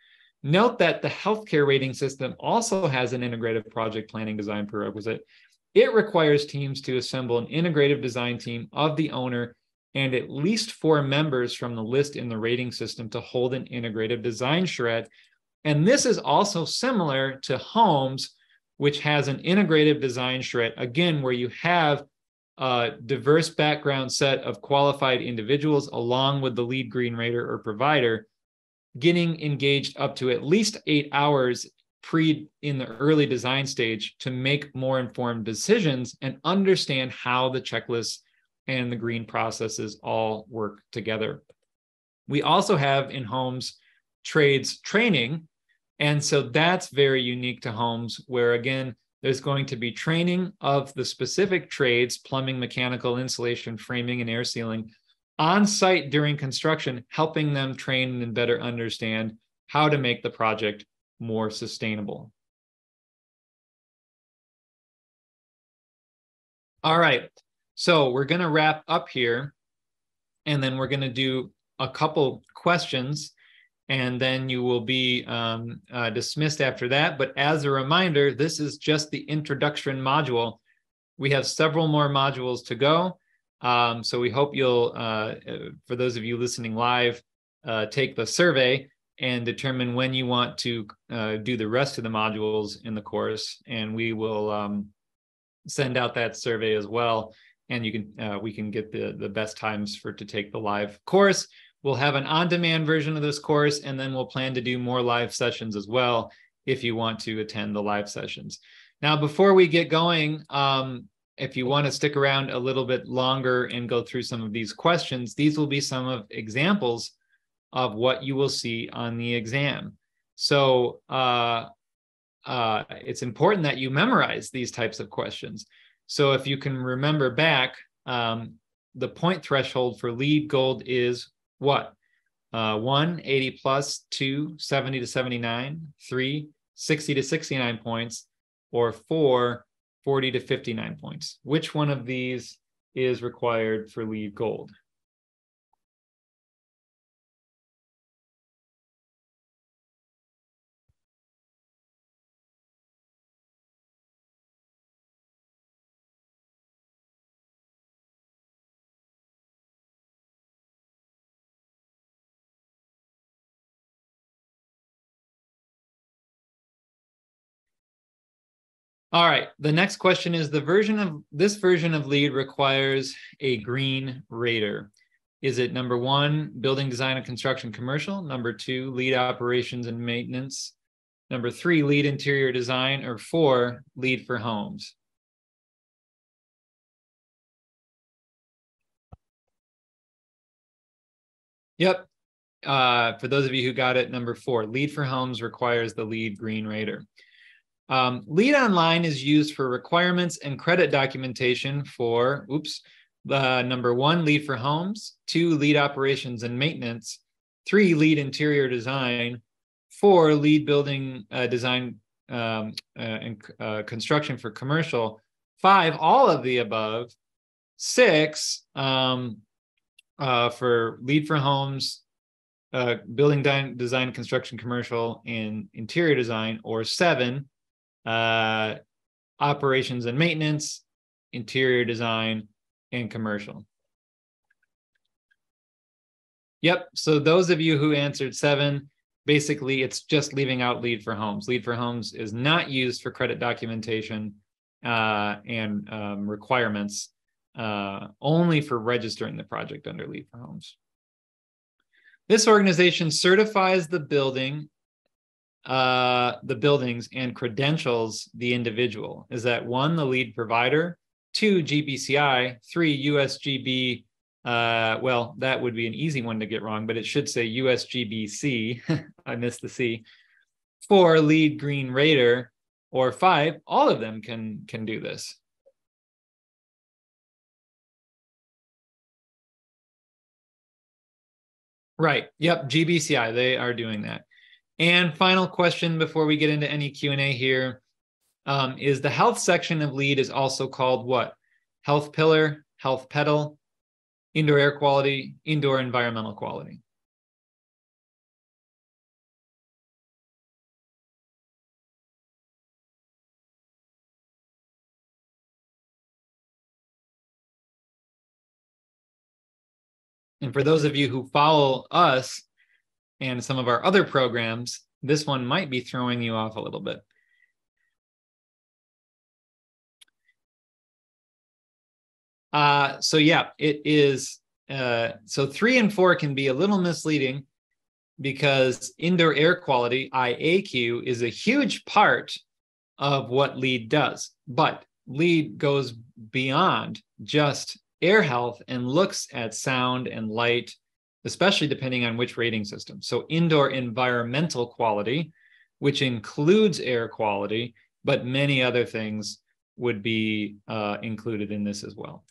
Note that the healthcare rating system also has an integrative project planning design prerequisite. It requires teams to assemble an integrative design team of the owner and at least 4 members from the list in the rating system to hold an integrative design charrette. And this is also similar to homes, which has an integrative design charrette, again, where you have a diverse background set of qualified individuals along with the lead green rater or provider getting engaged up to at least 8 hours in the early design stage to make more informed decisions and understand how the checklists and the green processes all work together. We also have in homes trades training. And so that's very unique to homes where, again, there's going to be training of the specific trades, plumbing, mechanical, insulation, framing, and air sealing on site during construction, helping them train and better understand how to make the project more sustainable. All right, so we're going to wrap up here, and then we're going to do a couple questions, and then you will be dismissed after that. But as a reminder, this is just the introduction module. We have several more modules to go. So we hope you'll, for those of you listening live, take the survey and determine when you want to do the rest of the modules in the course. And we will send out that survey as well. And you can we can get the best times to take the live course. We'll have an on-demand version of this course, and then we'll plan to do more live sessions as well if you want to attend the live sessions. Now, before we get going, if you want to stick around a little bit longer and go through some of these questions, these will be some of examples of what you will see on the exam. So it's important that you memorize these types of questions. So if you can remember back, the point threshold for LEED Gold is what? 1, 80 plus, 2, 70 to 79, 3, 60 to 69 points, or 4, 40 to 59 points. Which one of these is required for LEED Gold? All right, the next question is this version of LEED requires a green rater. Is it number 1, building design and construction commercial, number 2, LEED operations and maintenance, number 3, LEED interior design, or 4, LEED for homes? Yep. For those of you who got it, number 4, LEED for homes requires the LEED green rater. LEED Online is used for requirements and credit documentation for, number 1, LEED for homes, 2, LEED operations and maintenance, 3, LEED interior design, 4, LEED building design and construction for commercial, 5, all of the above, 6, for LEED for homes, building design, construction, commercial, and interior design, or 7, operations and maintenance, interior design, and commercial. Yep, so those of you who answered 7, basically it's just leaving out LEED for homes. LEED for homes is not used for credit documentation and requirements, only for registering the project under LEED for homes. This organization certifies the buildings and credentials the individual. Is that 1, the LEED provider, 2, GBCI, 3, USGB, well, that would be an easy one to get wrong, but it should say USGBC, I missed the C, 4, LEED green rater, or 5, all of them can do this. Right, yep, GBCI, they are doing that. And final question before we get into any Q&A here, is the health section of LEED is also called what? Health pillar, health petal, indoor air quality, indoor environmental quality. And for those of you who follow us and some of our other programs, this one might be throwing you off a little bit. So yeah, it is. So 3 and 4 can be a little misleading because indoor air quality, IAQ, is a huge part of what LEED does. But LEED goes beyond just air health and looks at sound and light, especially depending on which rating system. So indoor environmental quality, which includes air quality, but many other things would be included in this as well.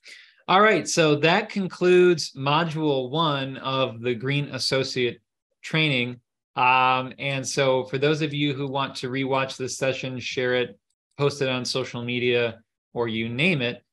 All right, so that concludes Module 1 of the Green Associate Training. And so for those of you who want to rewatch this session, share it, post it on social media, or you name it,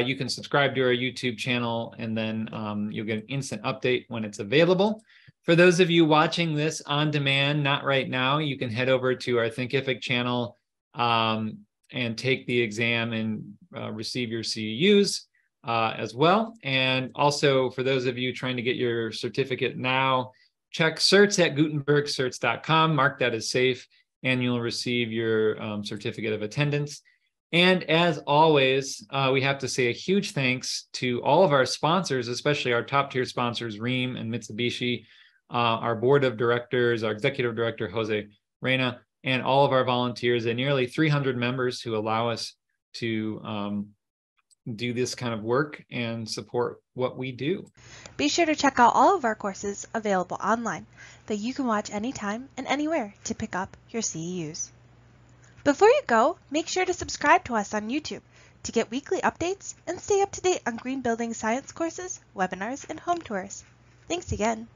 you can subscribe to our YouTube channel, and then you'll get an instant update when it's available. For those of you watching this on demand, not right now, you can head over to our Thinkific channel and take the exam and receive your CEUs as well. And also for those of you trying to get your certificate now, check certs at gutenbergcerts.com, mark that as safe, and you'll receive your certificate of attendance. And as always, we have to say a huge thanks to all of our sponsors, especially our top tier sponsors, Rheem and Mitsubishi, our board of directors, our executive director, Jose Reyna, and all of our volunteers and nearly 300 members who allow us to do this kind of work and support what we do. Be sure to check out all of our courses available online that you can watch anytime and anywhere to pick up your CEUs. Before you go, make sure to subscribe to us on YouTube to get weekly updates and stay up to date on green building science courses, webinars, and home tours. Thanks again.